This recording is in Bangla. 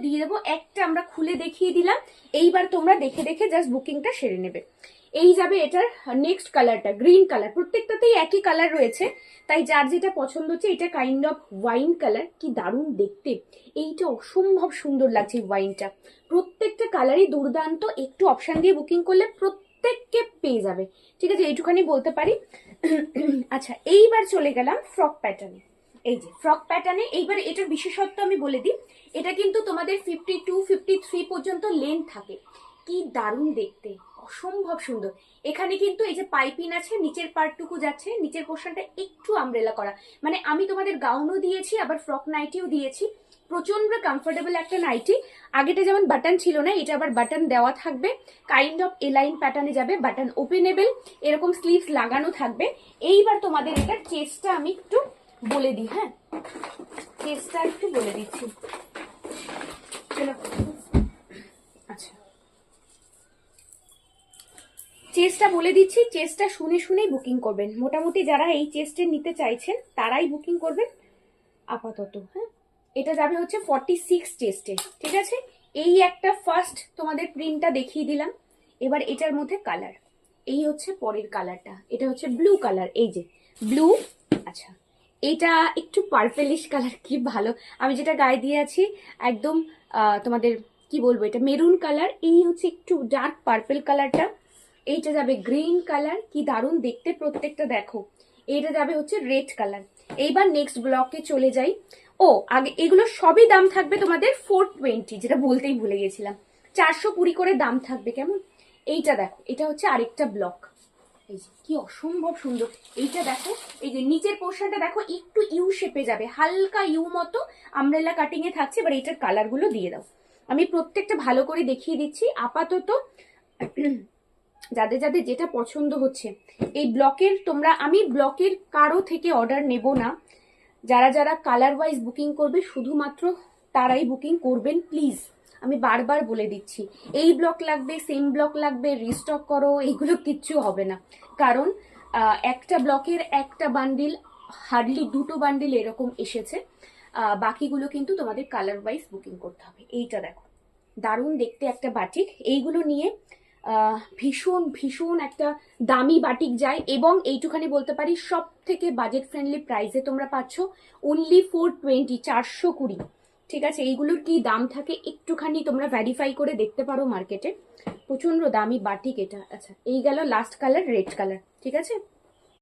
দিয়ে দেবো, একটা আমরা খুলে দেখিয়ে দিলাম। এইবার তোমরা দেখে দেখে জাস্ট বুকিংটা সেরে নেবে। এই যাবে এটার নেক্সট কালারটা গ্রিন কালার, প্রত্যেকটাতেই একই কালার রয়েছে, তাই যার যেটা পছন্দ হচ্ছে। এটা কাইন্ড অফ ওয়াইন কালার, কি দারুণ দেখতে, এইটা অসম্ভব সুন্দর লাগছে ওয়াইনটা। প্রত্যেকটা কালারই দুর্দান্ত, একটু অপশন দিয়ে বুকিং করলে প্রত্যেককে পেয়ে যাবে। ঠিক আছে, এইটুখানি বলতে পারি। আচ্ছা, এইবার চলে গেলাম ফ্রক প্যাটার্নে। এই যে ফ্রক প্যাটার্নে, এইবার এটার বিশেষত্ব আমি বলে দিই। এটা কিন্তু তোমাদের 52, 53 পর্যন্ত লেন্থ থাকে। কি দারুণ দেখতে, অসম্ভব সুন্দর। এখানে কিন্তু এই যে পাইপিং আছে, নিচের পার্টটুকু যাচ্ছে, নিচের পোর্শনটা একটু আমব্রেলা করা। মানে আমি তোমাদের গাউনও দিয়েছি, আবার ফ্রক নাইটিও দিয়েছি। প্রচন্ড কমফোর্টেবল একটা নাইটি। আগেটা যেমন বাটন ছিল না, এটা আবার বাটন দেওয়া থাকবে, কাইন্ড অফ এলাইন প্যাটার্নে যাবে, বাটন ওপেনেবল, এরকম স্লিভস লাগানো থাকবে। এইবার তোমাদের এটার চেস্টটা আমি একটু বলে দিই। হ্যাঁ, চেস্টটা একটু বলে দিচ্ছি। চলো, আচ্ছা চেস্টটা বলে দিচ্ছি। চেস্টটা শুনে শুনেই বুকিং করবেন। মোটামুটি যারা এই চেস্টে নিতে চাইছেন তারাই বুকিং করবেন আপাতত। হ্যাঁ, এটা যাবে হচ্ছে 46 চেস্টে। ঠিক আছে, এই একটা ফার্স্ট তোমাদের প্রিন্টটা দেখিয়ে দিলাম। এবার এটার মধ্যে কালার, এই হচ্ছে পরের কালারটা, এটা হচ্ছে ব্লু কালার। এই যে ব্লু। আচ্ছা, এটা একটু পার্পেলিশ কালার, কি ভালো। আমি যেটা গায়ে দিয়ে আছি একদম তোমাদের কি বলবো, এটা মেরুন কালার। এই হচ্ছে একটু ডার্ক পার্পেল কালারটা। এইটা যাবে গ্রিন কালার, কি দারুণ দেখতে প্রত্যেকটা, দেখো। এইটা যাবে হচ্ছে রেড কালার। এইবার নেক্সট ব্লকে চলে যাই। ও আগে এগুলো সবই দাম থাকবে তোমাদের 420, যেটা বলতেই ভুলে গেছিলাম। 420 করে দাম থাকবে, কেমন। এইটা দেখো, এটা হচ্ছে আরেকটা ব্লক। এই যে কি অসম্ভব সুন্দর। এইটা দেখো, এই যে নিচের পোর্শনটা দেখো একটু ইউ শেপে যাবে, হালকা ইউ মতো আমব্রেলা কাটিং এ থাকছে। এবার এইটার কালার গুলো দিয়ে দাও। আমি প্রত্যেকটা ভালো করে দেখিয়ে দিচ্ছি আপাতত। যাদের যাদের যেটা পছন্দ হচ্ছে এই ব্লকের, তোমরা, আমি ব্লকের কারো থেকে অর্ডার নেব না। যারা যারা কালার ওয়াইজ বুকিং করবে শুধুমাত্র তারাই বুকিং করবেন প্লিজ। আমি বারবার বলে দিচ্ছি, এই ব্লক লাগবে, সেম ব্লক লাগবে, রিস্টক করো, এইগুলো কিচ্ছু হবে না। কারণ একটা ব্লকের একটা বান্ডিল, হার্ডলি দুটো বান্ডিল এরকম এসেছে। বাকিগুলো কিন্তু তোমাদের কালার ওয়াইজ বুকিং করতে হবে। এইটা দেখো, দারুণ দেখতে একটা বাটিক। এইগুলো নিয়ে ভীষণ ভীষণ একটা দামি বাটিক যায়, এবং এইটুখানি বলতে পারি সব থেকে বাজেট ফ্রেন্ডলি প্রাইসে তোমরা পাচ্ছ। অনলি 420, 420। ঠিক আছে, এইগুলোর কি দাম থাকে একটুখানি তোমরা ভ্যারিফাই করে দেখতে পারো মার্কেটে। প্রচন্ড দামি বাটিক এটা। আচ্ছা, এই গেল লাস্ট কালার, রেড কালার। ঠিক আছে।